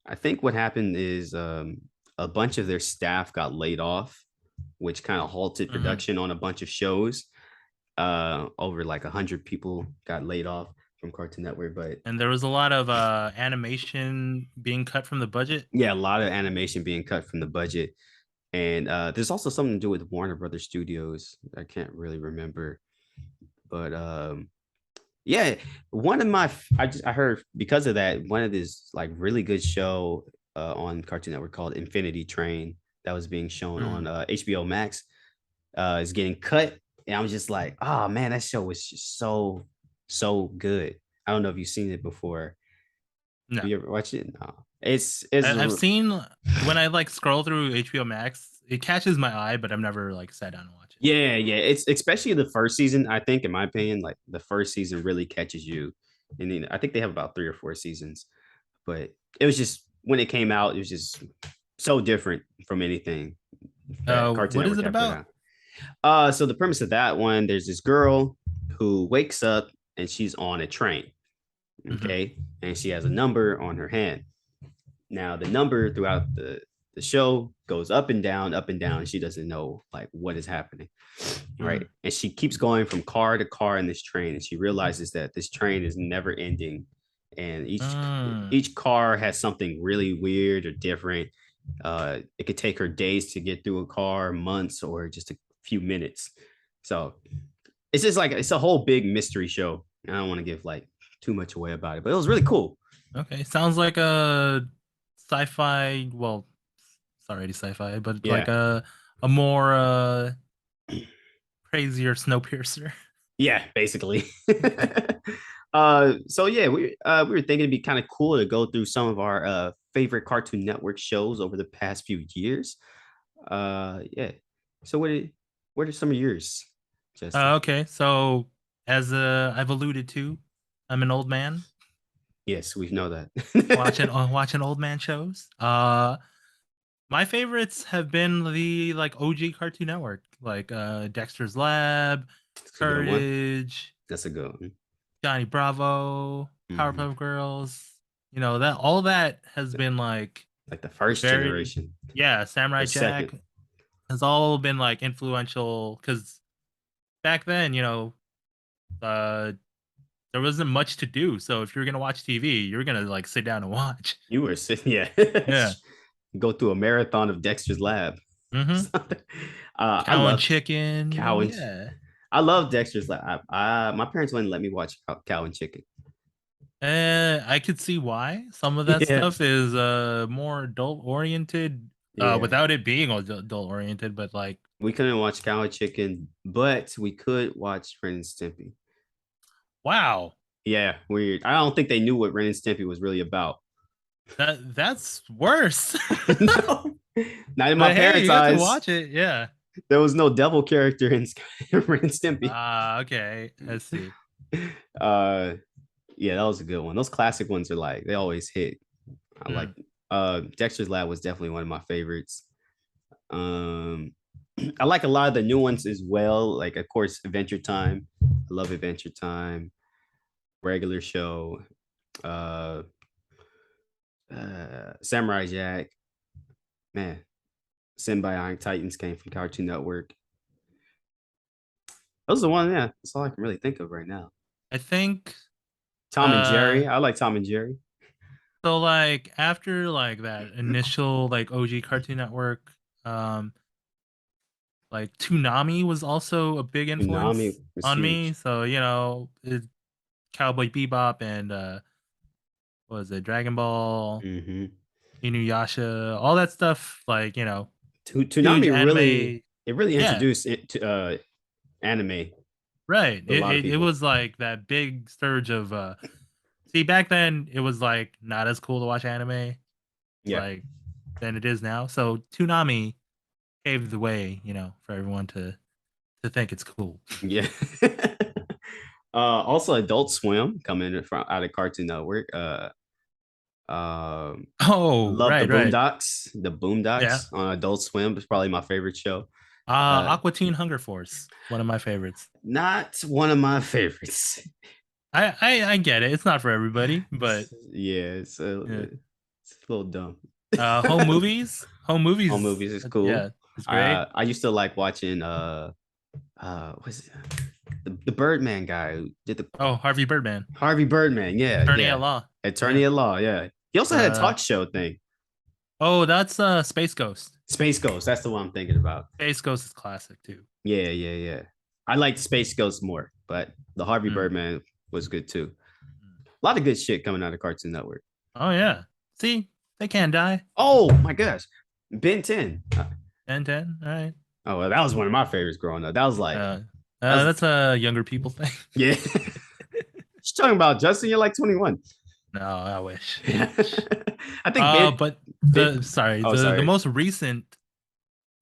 I think what happened is a bunch of their staff got laid off, which kind of halted Mhm. production on a bunch of shows. Over like 100 people got laid off from Cartoon Network, but And there was a lot of animation being cut from the budget. yeah, a lot of animation being cut from the budget. And there's also something to do with Warner Brothers Studios. I can't really remember, but yeah, one of my I heard because of that one of this like really good show on Cartoon Network called Infinity Train that was being shown on Mm. HBO Max is getting cut, and I was just like, oh man, that show was just so good. I don't know if you've seen it before. No, Have you ever watched it? No, it's I've seen when I like scroll through HBO Max, it catches my eye, but I've never like sat down and watched it. yeah. It's especially the first season. I think, in my opinion, like the first season really catches you, and then I think they have about 3 or 4 seasons. But it was just when it came out, it was just so different from anything that Cartoon What is Network it had put about? out. So the premise of that one, there's this girl who wakes up and she's on a train, Hmm. okay, and she has a number on her hand. Now the number throughout the show goes up and down, up and down. And she doesn't know like what is happening, right? Hmm. And she keeps going from car to car in this train, and she realizes that this train is never ending, and Mm. each car has something really weird or different. It could take her days to get through a car, months, or just a few minutes. So it's just like it's a whole big mystery show. I don't want to give like too much away about it, but it was really cool. Okay, sounds like a sci-fi. Well, it's already sci-fi, but like Yeah, a more crazier Snowpiercer. yeah, basically. So yeah, we were thinking it'd be kind of cool to go through some of our favorite Cartoon Network shows over the past few years. Yeah. So what are some of yours, Justin? Okay, so as I've alluded to, I'm an old man Yes, we know that. watching old man shows. My favorites have been the like OG Cartoon Network, like Dexter's Lab, It's a good one. Courage, That's a good one. Johnny Bravo, Mhm. Powerpuff Girls. You know that all that has been like Like the first very, generation yeah. or Samurai second. Jack has all been like influential because back then, uh, there wasn't much to do. So if you're gonna watch TV, you're gonna like sit down and watch. You were sitting, yeah. Yeah. Go through a marathon of Dexter's Lab. Mm-hmm. I Cow and love chicken, Cow and yeah. I love Dexter's Lab. My parents wouldn't let me watch Cow and Chicken. I could see why some of that Yeah, stuff is more adult oriented, yeah. without it being adult oriented, but like, We couldn't watch Cow and Chicken, but we could watch Ren and Stimpy. wow, Yeah, weird. I don't think they knew what Ren and Stimpy was really about. that's worse. No, not in my But hey, parents' you got to eyes. watch it, yeah. There was no devil character in Ren and Stimpy. Ah, okay, I see. Uh, yeah, that was a good one. Those classic ones are like they always hit. I like Mm. Dexter's Lab was definitely one of my favorites. I like a lot of the new ones as well. Like of course Adventure Time. I love Adventure Time. Regular Show. Uh, Samurai Jack. Man, Symbiotic Titans came from Cartoon Network. Those are the one. Yeah, that's all I can really think of right now. I think Tom and uh Jerry. I like Tom and Jerry. so like after like that initial like OG Cartoon Network, um like Toonami was also a big Tsunami influence was on me. huge. So, Cowboy Bebop and what was it, Dragon Ball, Mm-hmm. Inuyasha, all that stuff, like, huge Toonami anime. really Yeah, introduced it to anime right. to a lot of It people. was like that big surge of see, back then it was like not as cool to watch anime Yeah, like than it is now. So Toonami paved the way, for everyone to think it's cool. yeah. Also Adult Swim coming from out of Cartoon Network. Oh, Love the right, right. Boondocks. The Yeah. Boondocks on Adult Swim is probably my favorite show. Uh, Aqua Teen Hunger Force, one of my favorites. not one of my favorites. I get it. It's not for everybody, but Yeah, yeah. it's a little dumb. Home movies. Home Home movies. movies is cool. Yeah, it's great. I used to like watching what's it? The Birdman guy who did the Oh, Harvey Birdman, Harvey Birdman. Yeah, Attorney yeah. at Law. Yeah. Attorney at Law. Yeah. He also had a Uh talk show thing. oh, that's Space Ghost. Space Ghost. That's the one I'm thinking about. Space Ghost is classic too. Yeah, yeah, yeah. I liked Space Ghost more, but the Harvey Mm. Birdman was good too. Mm. A lot of good shit coming out of Cartoon Network. Oh yeah. See, they can't die. Oh my gosh, Ben 10. 10. All right. Oh, well, that was one of my favorites growing up. That was like that was That's a younger people thing. yeah. She's talking about Justin. You're like 21. No, I wish. Yeah. I think Ben. But Ben. Oh, the sorry. most recent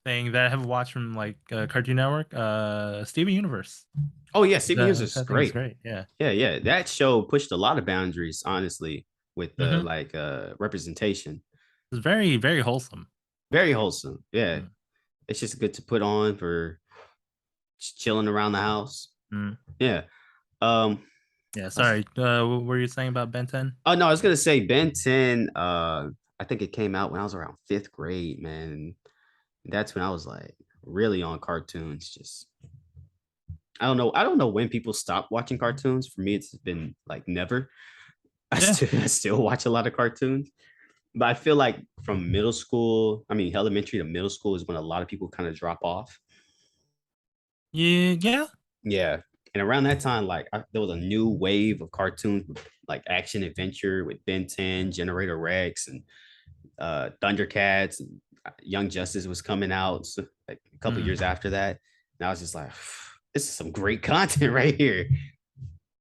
thing that I have watched from like Cartoon Network, Steven Universe. Oh yeah, Steven Universe is That thing is great. great. Yeah. Yeah, yeah. That show pushed a lot of boundaries, honestly, with the Mm-hmm. like representation. It's very, very wholesome. Very wholesome. Yeah. Mm. It's just good to put on for chilling around the house. Mm. Yeah. Um Yeah, sorry. What were you saying about Ben 10? oh no, I was gonna say Ben 10, I think it came out when I was around fifth grade, man. That's when I was like really on cartoons. Just I don't know. I don't know when people stop watching cartoons. For me, it's been like never. Yeah. I still watch a lot of cartoons. But I feel like from middle school, I mean elementary to middle school is when a lot of people kind of drop off. Yeah, yeah. Yeah. And around that time, like there was a new wave of cartoons like action adventure with Ben 10, Generator Rex, and Thundercats. And Young Justice was coming out so, like a couple Mm. years after that. And I was just like, this is some great content right here.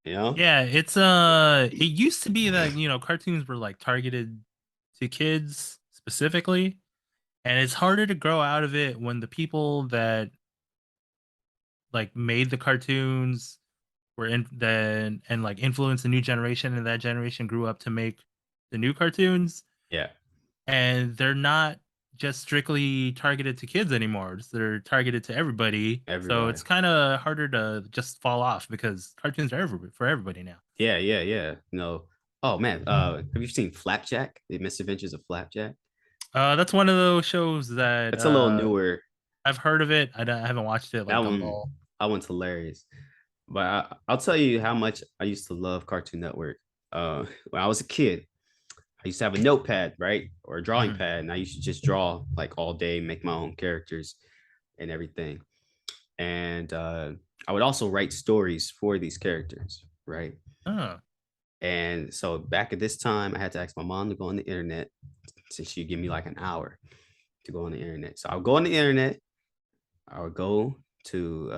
You know? Yeah, it used to be that, cartoons were like targeted to kids specifically, and it's harder to grow out of it when the people that like made the cartoons were in then and like influenced the new generation, and that generation grew up to make the new cartoons, Yeah. and they're not just strictly targeted to kids anymore. They're targeted to everybody. So Everybody. it's kind of harder to just fall off because cartoons are for everybody now. Yeah, yeah, yeah. No. Oh man, have you seen Flapjack? The Misadventures of Flapjack? That's one of those shows that It's a little newer. I've heard of it. I haven't watched it That like one, Gumball. that one's hilarious. But I'll tell you how much I used to love Cartoon Network. When I was a kid, I used to have a notepad, right, or a drawing Mhm. pad, and I used to just draw like all day, make my own characters and everything. And I would also write stories for these characters, right? Oh. And so back at this time, I had to ask my mom to go on the internet since she'd give me like an hour to go on the internet. So I'll go on the internet. I would go to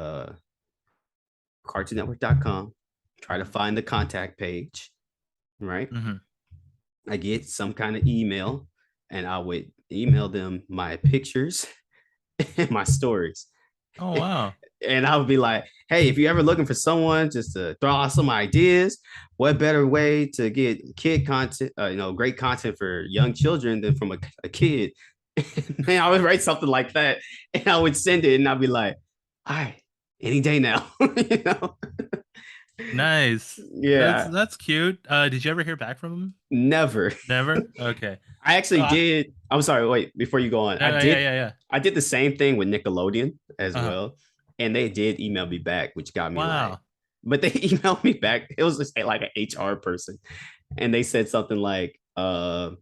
cartoonnetwork.com, try to find the contact page, right? Hmm. I get some kind of email and I would email them my pictures and my stories. Oh wow. And I would be like, hey, if you're ever looking for someone just to throw out some ideas, what better way to get kid content, great content for young children than from a kid? Man, I would write something like that and I would send it and I'd be like, all right, any day now. you know? Nice. Yeah, That's cute. Did you ever hear back from him? never. Never? Okay. I So actually did. I'm sorry, wait, before you go on. yeah. I did the same thing with Nickelodeon as Uh-huh. well. And they did email me back, which got me like, Wow. but they emailed me back. It was just like an HR person. And they said something like, we'll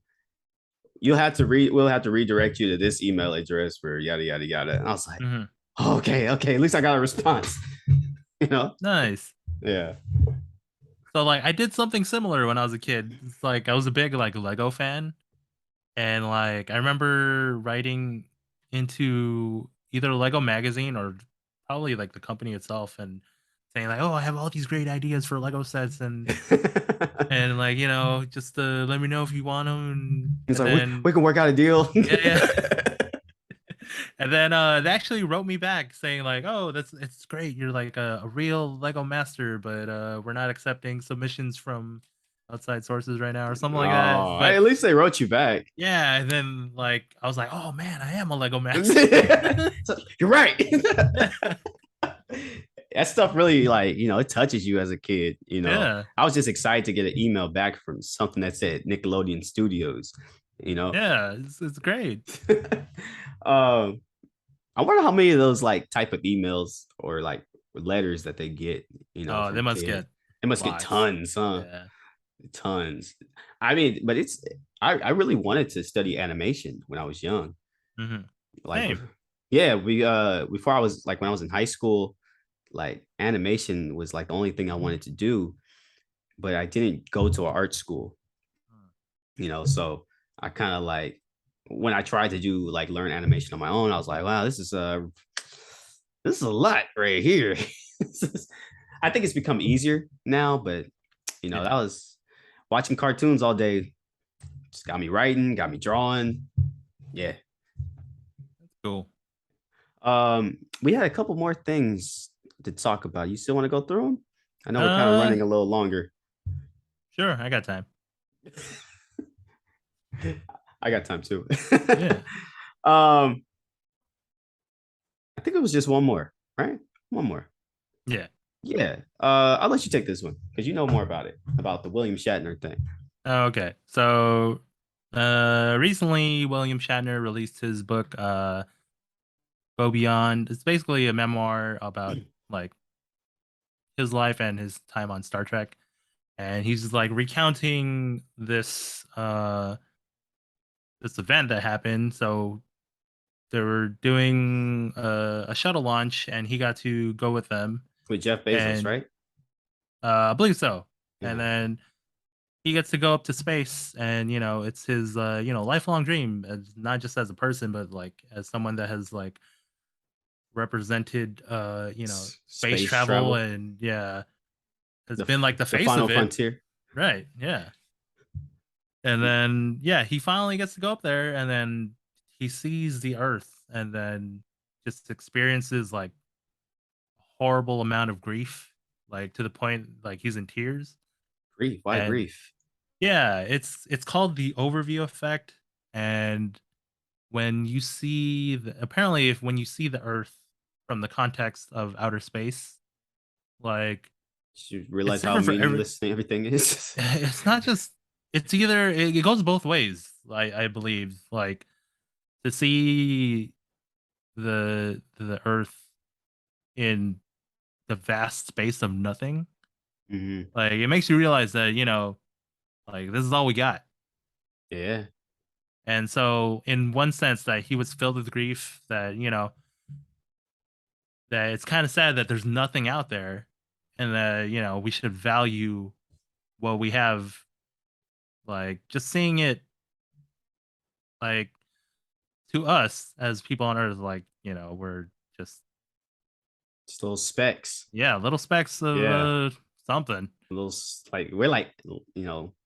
have to redirect you to this email address for yada yada yada. And I was like, Hmm. oh, okay, okay. At least I got a response. you know? Nice. Yeah. So like I did something similar when I was a kid. It's like I was a big like Lego fan, and like I remember writing into either Lego magazine or probably like the company itself and saying like, "Oh, I have all these great ideas for Lego sets and like, just let me know if you want them." and, He's and like, then we can work out a deal. yeah, yeah. And then they actually wrote me back saying like, "Oh, it's great. You're like a real Lego master, but we're not accepting submissions from outside sources right now or something like that. Oh, But at least they wrote you back. yeah, and then like I was like, oh man, I am a Lego master. So, you're right. That stuff really like it touches you as a kid. Yeah, I was just excited to get an email back from something that said Nickelodeon Studios. You know, yeah, it's great. um, I wonder how many of those like type of emails or like letters that they get. Oh, they From must kids. get They must get lots. tons, huh? Yeah. Tons. I mean, but I really wanted to study animation when I was young. Hmm. Like, Same. yeah, we before I was like when I was in high school, like animation was like the only thing I wanted to do, but I didn't go to an art school, so I kind of like when I tried to do like learn animation on my own, I was like, wow, this is a lot right here. I think it's become easier now, but It that does. was watching cartoons all day, just got me writing, got me drawing. Yeah. Cool. We had a couple more things to talk about. You still want to go through them? I know we're kind of Uh, running a little longer. sure, I got time. I got time too. Yeah. um, I think it was just one more, right? One more. Yeah. Yeah. I'll let you take this one because you know more about it, about the William Shatner thing. Okay. So, recently William Shatner released his book, Go Beyond. It's basically a memoir about like his life and his time on Star Trek. And he's like recounting this event that happened. So they were doing a shuttle launch, and he got to go with them, With Jeff Bezos, and right? I believe so. And Yeah. then he gets to go up to space, and it's his lifelong dream, not just as a person, but like as someone that has like represented space Space travel, travel, and yeah, has the been like the the face final of it, frontier. right? Yeah. And then yeah, he finally gets to go up there, and then he sees the Earth, and then just experiences like horrible amount of grief, like to the point like he's in tears. Grief. Why And grief? yeah, it's called the overview effect. And when you see apparently if when you see the Earth from the context of outer space, like You it's realize how different for every. meaningless everything is. It's not just. It's either it goes both ways. I believe like to see the Earth in the vast space of nothing. Hmm. Like it makes you realize that like this is all we got. Yeah. And so in one sense that he was filled with grief, that that it's kind of sad that there's nothing out there, and that we should value what we have. Like just seeing it, like to us as people on Earth, like we're just Just little specks. yeah, little specks of Yeah. something. Little like we're like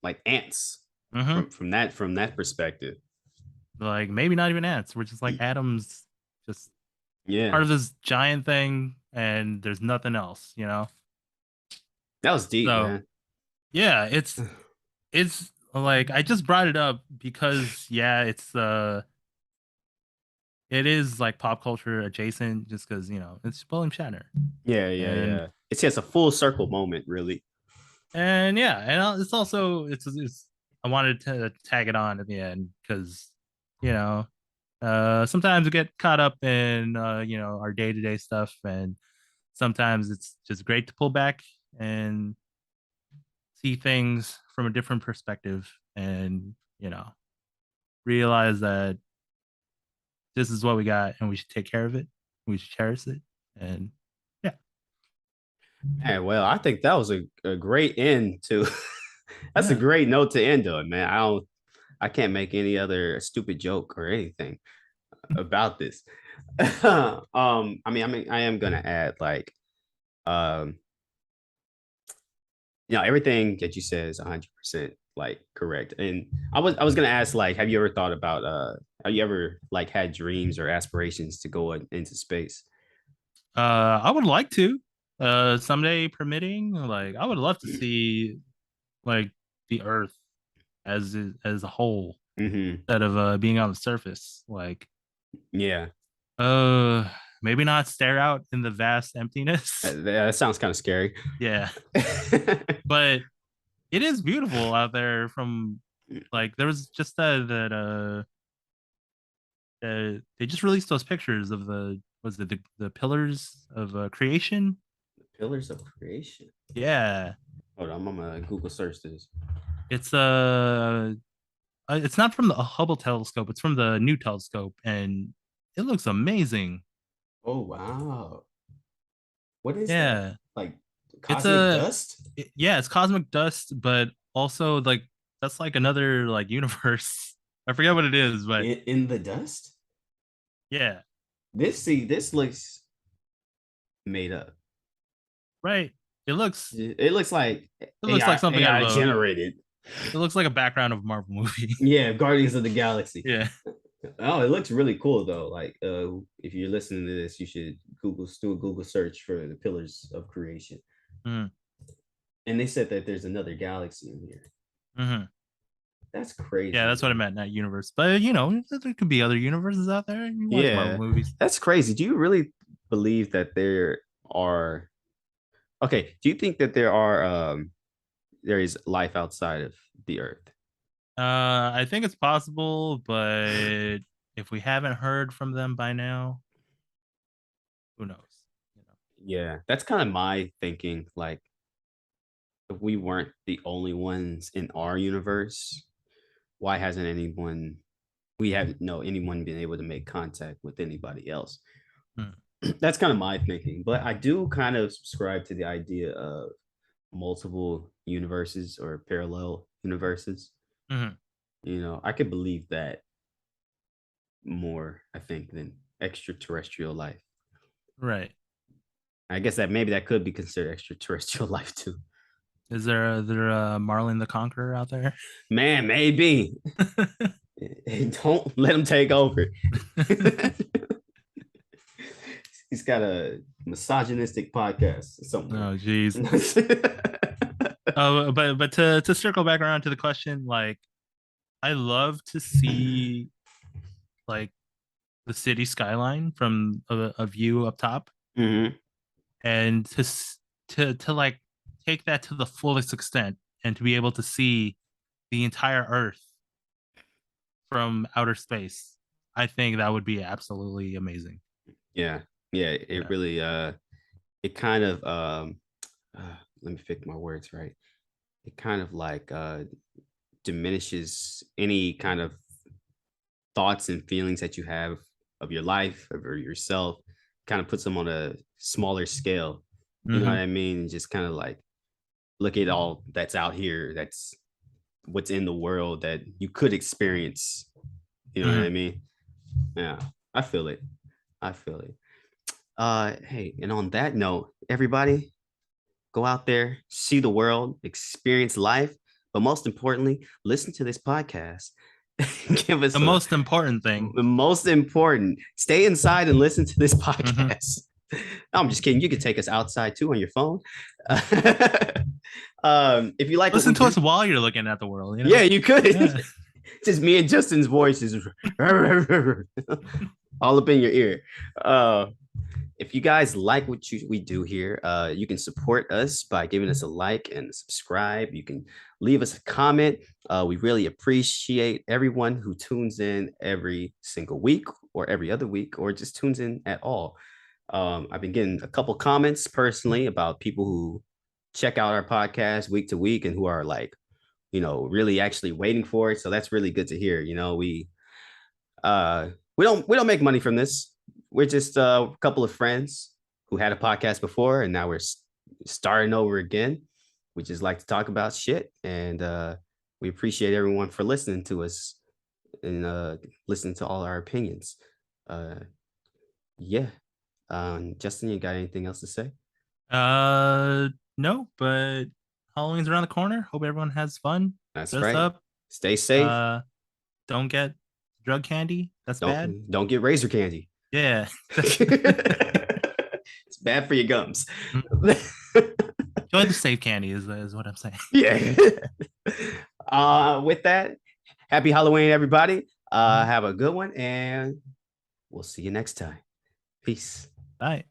like ants Hmm. from that perspective. Like maybe not even ants. We're just like atoms, just Yeah. part of this giant thing, and there's nothing else. That was deep, So man. yeah, it's like I just brought it up because yeah, it is like pop culture adjacent, just because it's William Shatner. Yeah, yeah, and yeah. It's just a full circle moment, really. and yeah, and it's also it's I wanted to tag it on at the end because you know sometimes we get caught up in our day-to-day stuff, and sometimes it's just great to pull back and see things from a different perspective, and realize that this is what we got, and we should take care of it, we should cherish it. And yeah. Hey, well, I think that was a great end to that's a Yeah. great note to end on, man. I can't make any other stupid joke or anything about this. I mean, I am gonna add like um everything that you said is 100% like correct. And I was gonna ask like, have you ever thought about have you ever like had dreams or aspirations to go into space? I would like to someday permitting, like I would love to see like the Earth as a whole Hmm. instead of being on the surface. Like, Yeah, uh, maybe not stare out in the vast emptiness. that sounds kind of scary. Yeah, but it is beautiful out there. From like, there was just they just released those pictures of the was it the pillars of creation. Pillars of creation. Yeah, Hold on, I'm gonna Google search this. it's it's not from the Hubble telescope. It's from the new telescope, and it looks amazing. Oh wow, what is that? Yeah, Like it's cosmic dust yeah, it's cosmic dust, but also like that's like another like universe. I forget what it is, but in the dust? yeah, This looks made up. right. It It looks like looks like something out of AI a. generated. It looks like a background of a Marvel movie. Yeah, Guardians of the Galaxy. Yeah. Oh, it looks really cool though. Like, if you're listening to this, you should do a Google search for the Pillars of Creation. Mm-hmm. And they said that there's another galaxy in here. Mm-hmm. That's Yeah, crazy, that's what I man. meant, not universe. But there could be other universes out there. You watch Marvel Yeah, movies. that's crazy. Do you really believe that there are? Okay, do you think that there is life outside of the Earth? I think it's possible, but if we haven't heard from them by now, who knows? You know. Yeah, that's kind of my thinking. Like, if we weren't the only ones in our universe, why hasn't anyone we haven't know anyone been able to make contact with anybody else? Mm, That's kind of my thinking, but I do kind of subscribe to the idea of multiple universes or parallel universes. mhm. I could believe that more, I think, than extraterrestrial life. Right. I guess that maybe that could be considered extraterrestrial life too. Is there a Marlon the Conqueror out there? Man, maybe. Don't let him take over. He's got a misogynistic podcast somewhere. Oh, jeez. But to circle back around to the question, like I love to see like the city skyline from a view up top, Hmm. and to like take that to the fullest extent, and to be able to see the entire Earth from outer space. I think that would be absolutely amazing. Yeah, yeah. It Yeah. really it kind of let me pick my words right. It kind of like diminishes any kind of thoughts and feelings that you have of your life, of yourself, kind of puts them on a smaller scale. You know what Mm-hmm. I mean? And just kind of like look at all that's out here, that's what's in the world that you could experience. You know what I Mm-hmm. mean? Yeah, I feel it. I feel it. Hey, and on that note, everybody, go out there, see the world, experience life, but most importantly, listen to this podcast. Give The us a most important thing. the most important. Stay inside and listen to this Mm-hmm. podcast. No, I'm just kidding. You can take us outside too on your phone. If you like what we Listen to do, us while you're looking at the world. You yeah, know. you could. Yeah. Just me and Justin's voices all up in your ear. If you guys like what we do here, you can support us by giving us a like and subscribe. You can leave us a comment. We really appreciate everyone who tunes in every single week or every other week or just tunes in at all. I've been getting a couple comments personally about people who check out our podcast week to week and who are like, really actually waiting for it. So that's really good to hear. We don't make money from this. We're just a couple of friends who had a podcast before, and now we're starting over again. We just like to talk about shit, and we appreciate everyone for listening to us and listening to all our opinions. Uh, yeah, Justin, you got anything else to say? No, but Halloween's around the corner. Hope everyone has fun. That's Dress right. up. Stay safe. Uh, don't get drug candy. That's bad. Don't get razor candy. Yeah. It's bad for your gums. Enjoy the safe candy is what I'm saying. Yeah. With that, happy Halloween, everybody. Have a good one, and we'll see you next time. Peace. Bye.